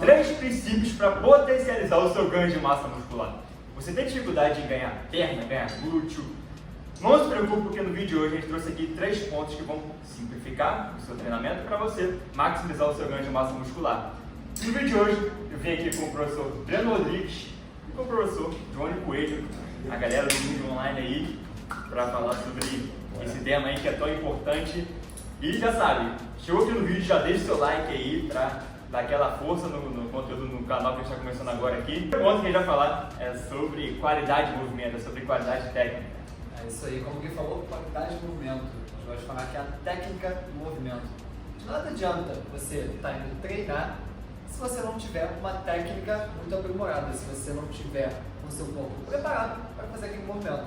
3 princípios para potencializar o seu ganho de massa muscular. Você tem dificuldade em ganhar perna, ganhar glúteo? Não se preocupe, porque no vídeo de hoje a gente trouxe aqui 3 pontos que vão simplificar o seu treinamento para você maximizar o seu ganho de massa muscular. No vídeo de hoje eu vim aqui com o professor Breno Rodrigues e com o professor Johnny Coelho, a galera do vídeo online aí, para falar sobre esse tema aí que é tão importante. E já sabe, chegou aqui no vídeo, já deixa o seu like aí para dar aquela força no conteúdo no canal que a gente está começando agora aqui. O ponto que a gente vai falar é sobre qualidade de movimento, é sobre qualidade técnica. É isso aí, como o Gui falou, qualidade de movimento. A gente vai falar que é a técnica do movimento. De nada adianta você estar indo treinar se você não tiver uma técnica muito aprimorada, se você não tiver o seu corpo preparado para fazer aquele movimento.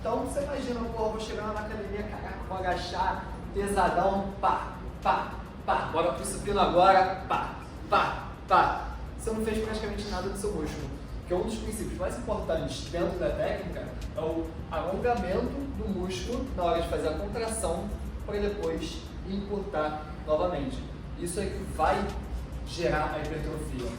Então você imagina, pô, vou chegar na academia, caraca, vou agachar, pesadão, pá, pá, pá, bora pro supino agora, pá, pá, pá. Você não fez praticamente nada do seu músculo. Que um dos princípios mais importantes dentro da técnica é o alongamento do músculo na hora de fazer a contração para depois encurtar novamente. Isso é que vai gerar a hipertrofia.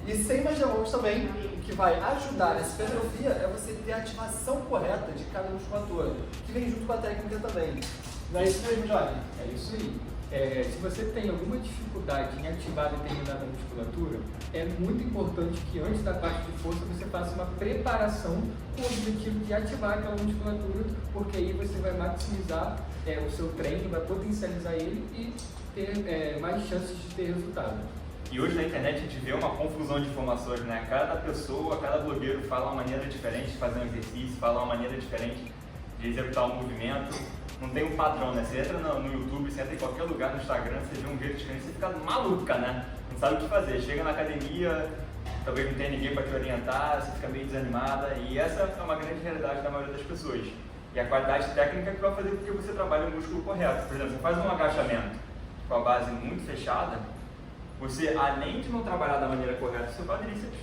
E sem mais delongas também, o que vai ajudar nessa hipertrofia é você ter a ativação correta de cada musculatura, que vem junto com a técnica também. Não é isso mesmo, Johnny? É isso aí. Se você tem alguma dificuldade em ativar determinada musculatura, é muito importante que antes da parte de força você faça uma preparação com o objetivo de ativar aquela musculatura, porque aí você vai maximizar o seu treino, vai potencializar ele e ter mais chances de ter resultado. E hoje na internet a gente vê uma confusão de informações, né? Cada pessoa, cada blogueiro fala uma maneira diferente de fazer um exercício, fala uma maneira diferente de executar um movimento. Não tem um padrão, né? Você entra no YouTube, você entra em qualquer lugar, no Instagram, você vê um jeito diferente, você fica maluca, né? Não sabe o que fazer. Chega na academia, talvez não tenha ninguém para te orientar, você fica meio desanimada. E essa é uma grande realidade da maioria das pessoas. E a qualidade técnica que vai fazer com que você trabalhe o músculo correto. Por exemplo, você faz um agachamento com a base muito fechada, você, além de não trabalhar da maneira correta o seu quadríceps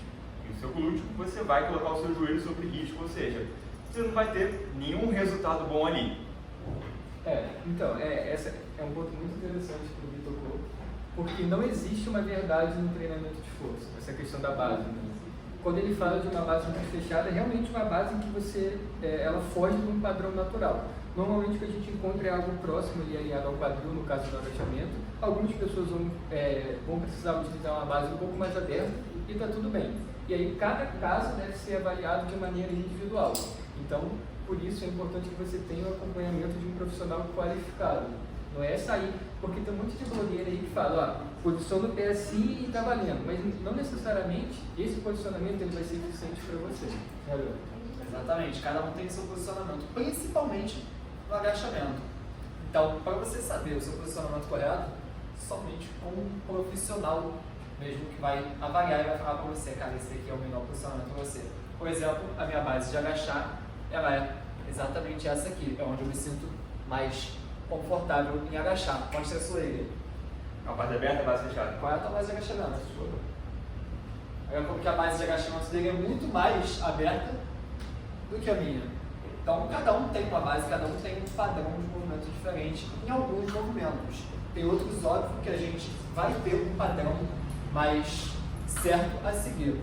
e o seu glúteo, você vai colocar o seu joelho sobre risco, ou seja, você não vai ter nenhum resultado bom ali. Então, esse é um ponto muito interessante que o Gui tocou, porque não existe uma verdade no treinamento de força, essa questão da base. Né? Quando ele fala de uma base muito fechada, é realmente uma base em que você, ela foge de um padrão natural. Normalmente o que a gente encontra é algo próximo ali alinhado ao quadril, no caso do agachamento. Algumas pessoas vão precisar utilizar uma base um pouco mais aberta e está tudo bem. E aí cada caso deve ser avaliado de maneira individual. Então, por isso é importante que você tenha o acompanhamento de um profissional qualificado. Não é sair, porque tem um monte de blogueiro aí que fala, posiciona o pé assim e está valendo, mas não necessariamente esse posicionamento ele vai ser eficiente para você. Exatamente, cada um tem seu posicionamento, principalmente no agachamento. Então, para você saber o seu posicionamento correto, somente com um profissional mesmo que vai avaliar e vai falar para você, cara, esse aqui é o melhor posicionamento para você. Por exemplo, a minha base de agachar, ela é exatamente essa aqui, é onde eu me sinto mais confortável em agachar. Mostra a sua aí. A base aberta, a base fechada. Qual é a tua base de agachamento? Porque a base de agachamento dele é muito mais aberta do que a minha. Então, cada um tem uma base, cada um tem um padrão de movimento diferente em alguns movimentos. Tem outros, óbvio, que a gente vai ter um padrão mais certo a seguir.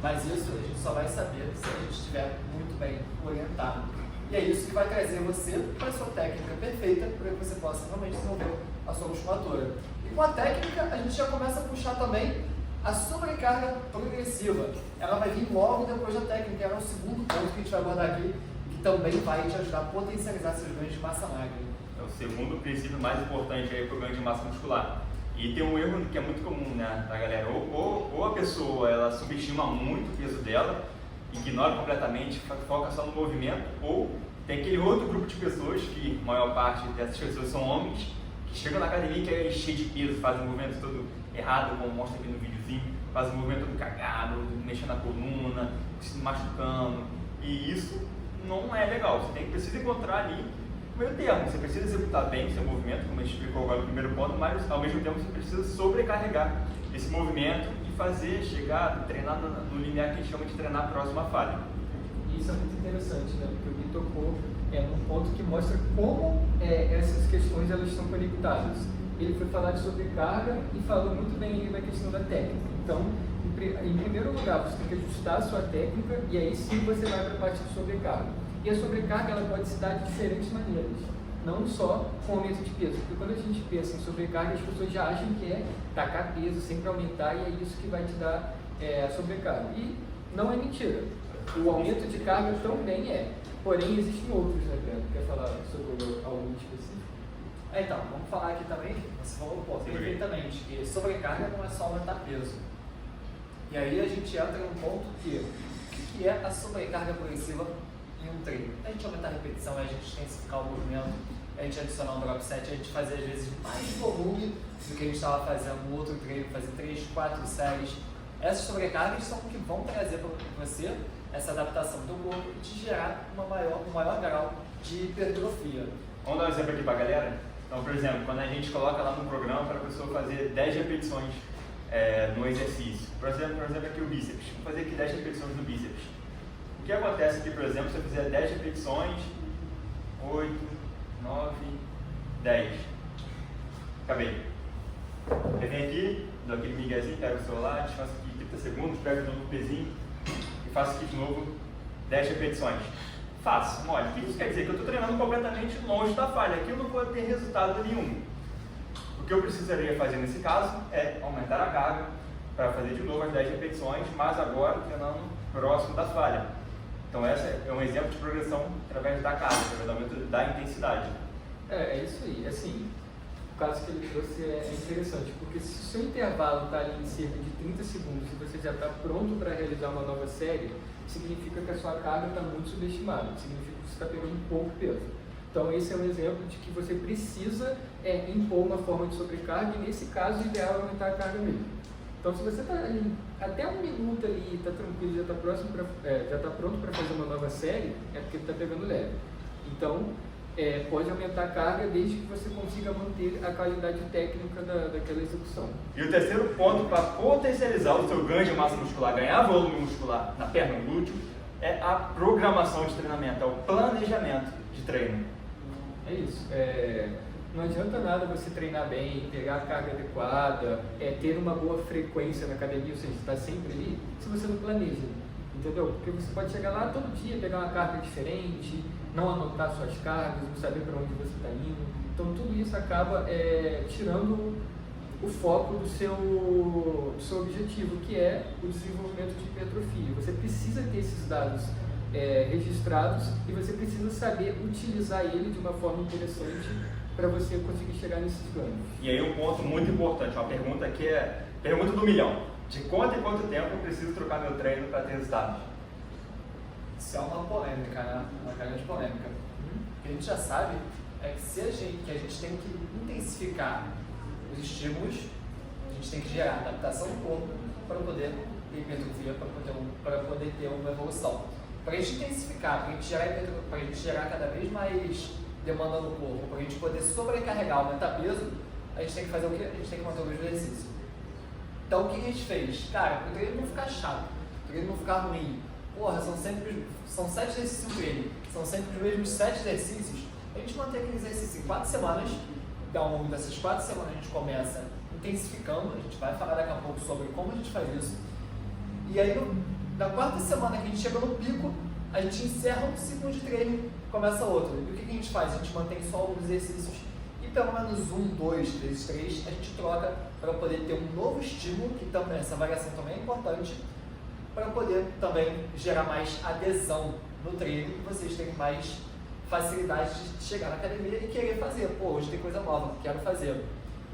Mas isso a gente só vai saber se a gente estiver muito bem orientado. E é isso que vai trazer você para a sua técnica perfeita, para que você possa realmente desenvolver a sua musculatura. E com a técnica, a gente já começa a puxar também a sobrecarga progressiva. Ela vai vir logo depois da técnica, é o segundo ponto que a gente vai abordar aqui, que também vai te ajudar a potencializar seus ganhos de massa magra. É o segundo princípio mais importante aí para o ganho de massa muscular. E tem um erro que é muito comum, né, da galera, ou a pessoa ela subestima muito o peso dela, ignora completamente, foca só no movimento, ou tem aquele outro grupo de pessoas, que a maior parte dessas pessoas são homens, que chegam na academia e querem encher de peso, fazem um movimento todo errado, como mostra aqui no videozinho, fazem um movimento todo cagado, mexendo na coluna, se machucando, e isso não é legal. Você precisa encontrar ali o meio termo. Você precisa executar bem o seu movimento, como a gente explicou agora no primeiro ponto, mas ao mesmo tempo você precisa sobrecarregar esse movimento e fazer, chegar, treinar no limiar que a gente chama de treinar próximo à falha. Isso é muito interessante, né? Porque o Gui tocou num ponto que mostra como essas questões elas estão conectadas. ele foi falar de sobrecarga e falou muito bem ali na questão da técnica. Então, em primeiro lugar, você tem que ajustar a sua técnica e aí sim você vai para a parte de sobrecarga. E a sobrecarga ela pode se dar de diferentes maneiras, não só com aumento de peso, porque quando a gente pensa em sobrecarga, as pessoas já acham que é tacar peso, sempre aumentar, e é isso que vai te dar a sobrecarga. E não é mentira, o aumento de carga também é, porém existem outros, né, Pedro? Quer falar sobre algum específico? Então, vamos falar aqui também, você falou perfeitamente, que sobrecarga não é só aumentar peso. E aí a gente entra num ponto que o que é a sobrecarga progressiva em um treino? A gente aumentar a repetição, a gente intensificar o movimento, a gente adicionar um drop set, a gente fazer às vezes mais volume do que a gente estava fazendo no outro treino, fazer 3, 4 séries. Essas sobrecargas são o que vão trazer para você essa adaptação do corpo e te gerar um maior grau de hipertrofia. Vamos dar um exemplo aqui para a galera? Então, por exemplo, quando a gente coloca lá no programa para a pessoa fazer 10 repetições no exercício. Por exemplo, aqui o bíceps. Vamos fazer aqui 10 repetições no bíceps. O que acontece aqui, por exemplo, se eu fizer 10 repetições, 8, 9, 10. Acabei. Eu venho aqui, dou aquele miguezinho, pego o celular, descanso aqui 30 segundos, pego de novo o pezinho e faço aqui de novo 10 repetições. Faço. Olha, o que isso quer dizer? Que eu estou treinando completamente longe da falha. Aqui eu não vou ter resultado nenhum. O que eu precisaria fazer nesse caso é aumentar a carga para fazer de novo as 10 repetições, mas agora treinando próximo da falha. Então esse é um exemplo de progressão através da carga, através do aumento da intensidade. É isso aí. Assim, o caso que ele trouxe é interessante, porque se o seu intervalo está ali em cerca de 30 segundos e você já está pronto para realizar uma nova série, significa que a sua carga está muito subestimada, significa que você está pegando pouco peso. Então esse é um exemplo de que você precisa impor uma forma de sobrecarga e nesse caso o ideal é aumentar a carga mesmo. Então se você está até um minuto ali, está tranquilo, já está pronto para fazer uma nova série, é porque está pegando leve. Então pode aumentar a carga desde que você consiga manter a qualidade técnica daquela execução. E o terceiro ponto para potencializar o seu ganho de massa muscular, ganhar volume muscular na perna e no glúteo, é a programação de treinamento, é o planejamento de treino. É isso. Não adianta nada você treinar bem, pegar a carga adequada, ter uma boa frequência na academia, ou seja, estar sempre ali, se você não planeja. Entendeu? Porque você pode chegar lá todo dia, pegar uma carga diferente, não anotar suas cargas, não saber para onde você está indo. Então tudo isso acaba tirando o foco do seu objetivo, que é o desenvolvimento de hipertrofia. Você precisa ter esses dados registrados e você precisa saber utilizar ele de uma forma interessante para você conseguir chegar nesses ganhos. E aí um ponto muito importante, uma pergunta que é pergunta do milhão. De quanto em quanto tempo eu preciso trocar meu treino para ter resultados? Isso é uma polêmica, né? Uma grande polêmica. O que a gente já sabe é que a gente tem que intensificar os estímulos, a gente tem que gerar adaptação do corpo para poder ter hipertrofia, para poder ter uma evolução. Para a gente intensificar, para a gente gerar cada vez mais demanda no corpo, para a gente poder sobrecarregar, aumentar peso, a gente tem que fazer o quê? A gente tem que manter o mesmo exercício. Então o que a gente fez? Cara, para o treino não ficar chato, para o treino não ficar ruim, porra, são 7 exercícios no treino, são sempre os mesmos 7 exercícios, a gente mantém aquele exercício em 4 semanas, então ao longo dessas 4 semanas a gente começa intensificando, a gente vai falar daqui a pouco sobre como a gente faz isso, e aí na 4ª semana que a gente chega no pico, a gente encerra um ciclo de treino, começa outro. E o que a gente faz? A gente mantém só alguns exercícios e pelo menos 1, 2, vezes 3 a gente troca para poder ter um novo estímulo, que também, essa variação também é importante, para poder também gerar mais adesão no treino e vocês terem mais facilidade de chegar na academia e querer fazer. Pô, hoje tem coisa nova, quero fazer.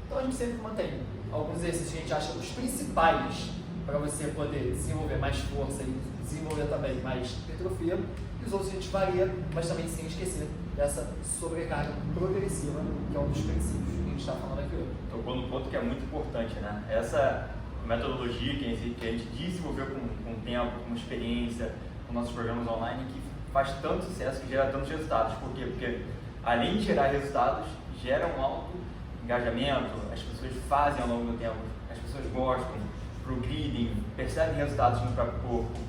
Então a gente sempre mantém alguns exercícios que a gente acha os principais para você poder desenvolver mais força e desenvolver também mais hipertrofia, e os outros a gente varia, mas também sem esquecer dessa sobrecarga progressiva, que é um dos princípios que a gente está falando aqui hoje. Tocou num ponto que é muito importante, né? Essa metodologia que a gente desenvolveu com tempo, com experiência, com nossos programas online, que faz tanto sucesso, que gera tantos resultados. Por quê? Porque além de gerar resultados, gera um alto engajamento, as pessoas fazem ao longo do tempo, as pessoas gostam, progridem, percebem resultados no próprio corpo,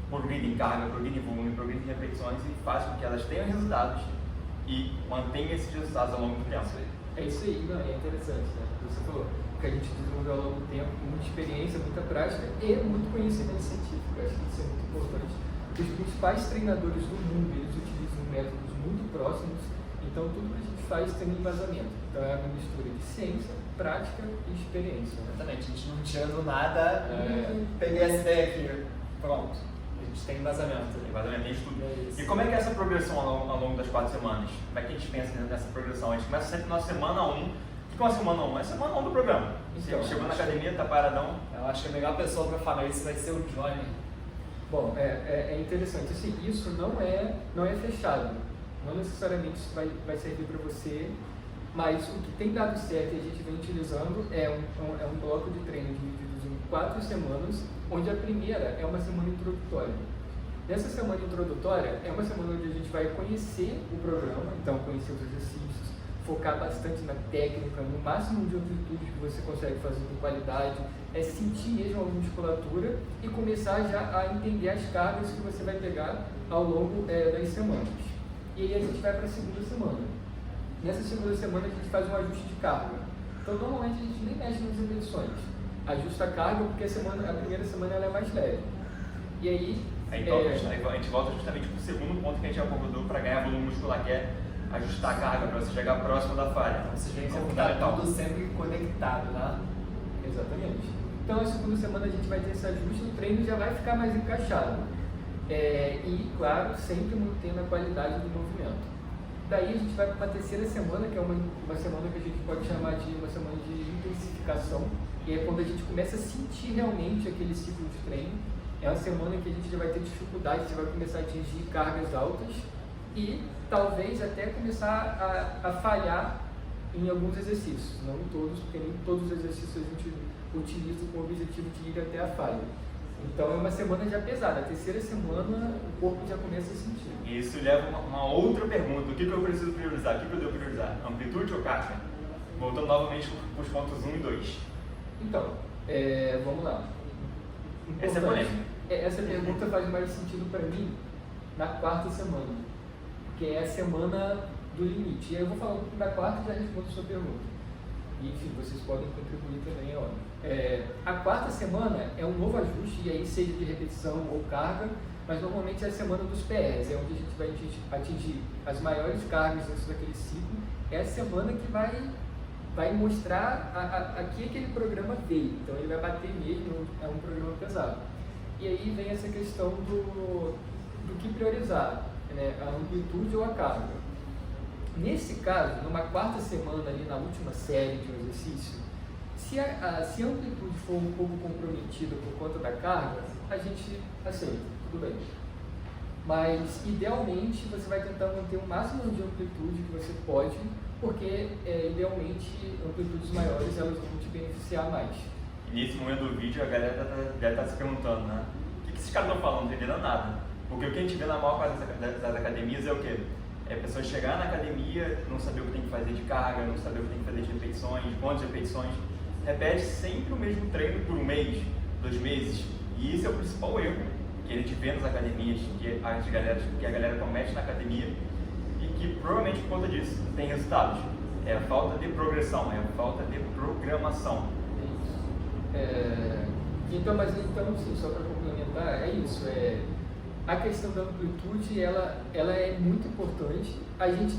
progridem em carga, progridem em volume, progridem em repetições e faz com que elas tenham resultados e mantenham esses resultados ao longo do tempo. É isso aí, não, é interessante, né? Você falou que a gente desenvolveu ao longo do tempo com muita experiência, muita prática e muito conhecimento científico. Eu acho que isso é muito importante. Os principais treinadores do mundo, eles utilizam métodos muito próximos, então tudo que a gente faz tem um embasamento. Então é uma mistura de ciência, prática e experiência. Exatamente, a gente não tirando nada, peguei essa ideia aqui, pronto. A gente tem embasamento. Embasamento, tem estudo. É E como é que é essa progressão ao longo das 4 semanas? Como é que a gente pensa nessa progressão? A gente começa sempre na semana 1. O que é uma semana 1? É a semana 1 do programa. Então, Você chegou na academia, tá paradão. Eu acho que a melhor pessoa para falar isso vai ser o Johnny. Bom, é interessante. Assim, isso não é fechado. Não necessariamente isso vai servir para você, mas o que tem dado certo e a gente vem utilizando é um bloco de treino dividido em 4 semanas, onde a primeira é uma semana introdutória. Nessa semana introdutória é uma semana onde a gente vai conhecer o programa, então conhecer os exercícios, focar bastante na técnica, no máximo de amplitude que você consegue fazer com qualidade, sentir mesmo a musculatura e começar já a entender as cargas que você vai pegar ao longo das semanas. E aí a gente vai para a segunda semana. Nessa segunda semana a gente faz um ajuste de carga. Então normalmente a gente nem mexe nas repetições. Ajusta a carga porque a primeira semana ela é mais leve. E aí... Então, a gente volta justamente para o segundo ponto que a gente abordou para ganhar volume muscular, que é ajustar a carga para você chegar próximo da falha. Você tem que estar tudo sempre conectado, né? Exatamente. Então na segunda semana a gente vai ter esse ajuste, o treino já vai ficar mais encaixado. E, claro, sempre mantendo a qualidade do movimento. Daí a gente vai para a terceira semana, que é uma semana que a gente pode chamar de uma semana de intensificação, e é quando a gente começa a sentir realmente aquele ciclo de treino. É uma semana que a gente já vai ter dificuldade, já vai começar a atingir cargas altas e talvez até começar a falhar em alguns exercícios, não em todos, porque nem todos os exercícios a gente utiliza com o objetivo de ir até a falha. Então é uma semana já pesada, a terceira semana o corpo já começa a sentir. E isso leva a uma outra pergunta: o que eu preciso priorizar? O que eu devo priorizar? Amplitude ou carga? Voltando novamente para os pontos 1 e 2. Então, vamos lá. Essa é polêmica. Essa pergunta faz mais sentido para mim na quarta semana, que é a semana do limite. E aí eu vou falar um pouco da quarta e já respondo a sua pergunta. E, enfim, vocês podem contribuir também, é óbvio. A quarta semana é um novo ajuste, e aí seja de repetição ou carga, mas normalmente é a semana dos PRs, é onde a gente vai atingir as maiores cargas dentro daquele ciclo. É a semana que vai mostrar a que aquele programa veio. Então ele vai bater mesmo, é um programa pesado. E aí vem essa questão do que priorizar, né? A amplitude ou a carga. Nesse caso, numa quarta semana ali na última série de um exercício, se a amplitude for um pouco comprometida por conta da carga, a gente aceita, tudo bem. Mas idealmente você vai tentar manter o máximo de amplitude que você pode, porque idealmente amplitudes maiores elas vão te beneficiar mais. Nesse momento do vídeo, a galera deve estar se perguntando, né? O que esses caras estão falando? Não estou entendendo nada. Porque o que a gente vê na maior parte das academias é o quê? É a pessoa chegar na academia, não saber o que tem que fazer de carga, não saber o que tem que fazer de repetições, quantas repetições. Repete sempre o mesmo treino por 1 mês, 2 meses. E esse é o principal erro que a gente vê nas academias, que a galera comete na academia e que provavelmente por conta disso não tem resultados. É a falta de progressão, é a falta de programação. Então, sim, só para complementar, é isso. A questão da amplitude, ela é muito importante. A gente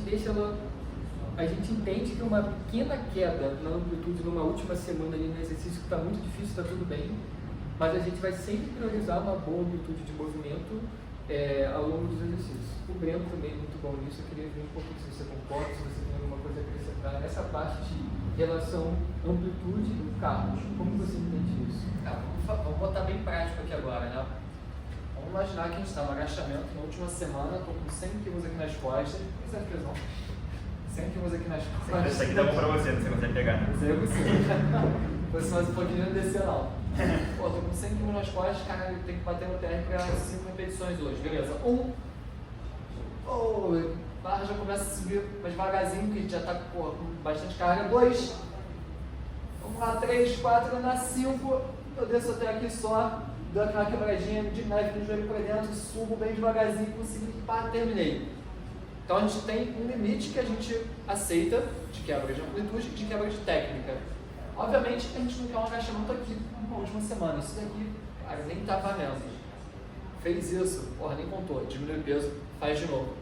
entende que uma pequena queda na amplitude numa última semana ali no exercício que está muito difícil, está tudo bem, mas a gente vai sempre priorizar uma boa amplitude de movimento ao longo dos exercícios. O Breno também é muito bom nisso. Eu queria ver um pouco se você concorda, se você tem alguma coisa a acrescentar nessa parte de relação amplitude e carro. Como você entende isso? Vamos botar bem prático aqui agora, né? Vamos imaginar que a gente está no agachamento na última semana, estou com 100 quilos aqui nas costas. Isso é pressão. 100 quilos aqui nas costas. Isso aqui dá bom pra você, não sei se você consegue pegar, né? Isso aí eu consigo. Fosse mais um pouquinho, não descer não. Pô, tô com 100 quilos nas costas, cara, eu tenho que bater no TR para 5 repetições hoje. Beleza. Barra já começa a subir mais devagarzinho, que a gente já está com bastante carga. 2. Vamos lá, 3, 4, na 5. Eu desço até aqui só, dou aquela quebradinha de neve no joelho para dentro, subo bem devagarzinho, consegui, terminei. Então a gente tem um limite que a gente aceita de quebra de amplitude e de quebra de técnica. Obviamente a gente não quer um agachamento aqui na última semana. Isso daqui, cara, nem tá valendo. Fez isso, porra, nem contou. Diminui o peso, faz de novo.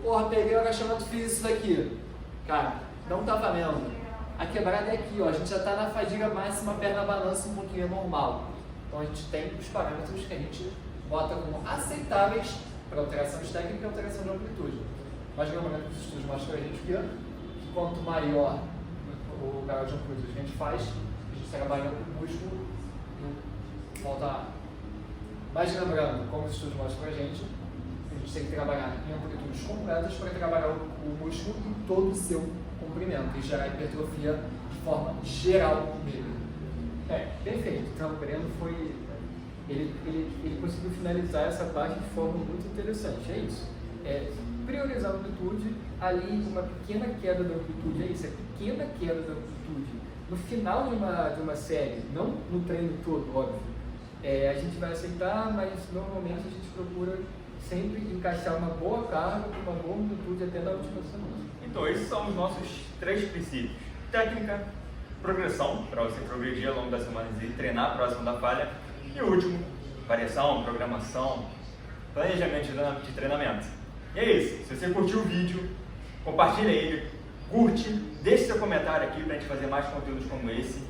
Porra, peguei o agachamento, fiz isso daqui. Cara, não tá valendo. A quebrada é aqui, ó. A gente já tá na fadiga máxima, perna balança um pouquinho normal. Então a gente tem os parâmetros que a gente bota como aceitáveis para alteração de técnica e alteração de amplitude. Mas lembrando que os estudos mostram pra gente que quanto maior o grau de amplitude que a gente faz, a gente trabalha o músculo e volta lá. Mas lembrando, como os estudos mostram pra gente tem que trabalhar em amplitudes completas para trabalhar o músculo em todo o seu comprimento e gerar hipertrofia de forma geral nele. Perfeito. Então o Breno ele conseguiu finalizar essa parte de forma muito interessante. É isso. Priorizar a amplitude, ali uma pequena queda da amplitude, é isso, pequena queda da amplitude. No final de uma série, não no treino todo, óbvio, a gente vai aceitar, mas normalmente a gente procura sempre encaixar uma boa carga com uma boa amplitude até na última semana. Então esses são os nossos 3 princípios: técnica, progressão, para você progredir ao longo das semanas e treinar próximo da falha, e o último, variação, programação, planejamento de treinamento. E é isso. Se você curtiu o vídeo, compartilha ele, curte, deixe seu comentário aqui para a gente fazer mais conteúdos como esse.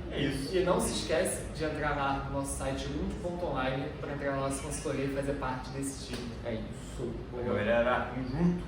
É isso. E não se esquece de entrar lá no nosso site luto.online para entrar na nossa consultoria e fazer parte desse time. É isso. Galera, um junto.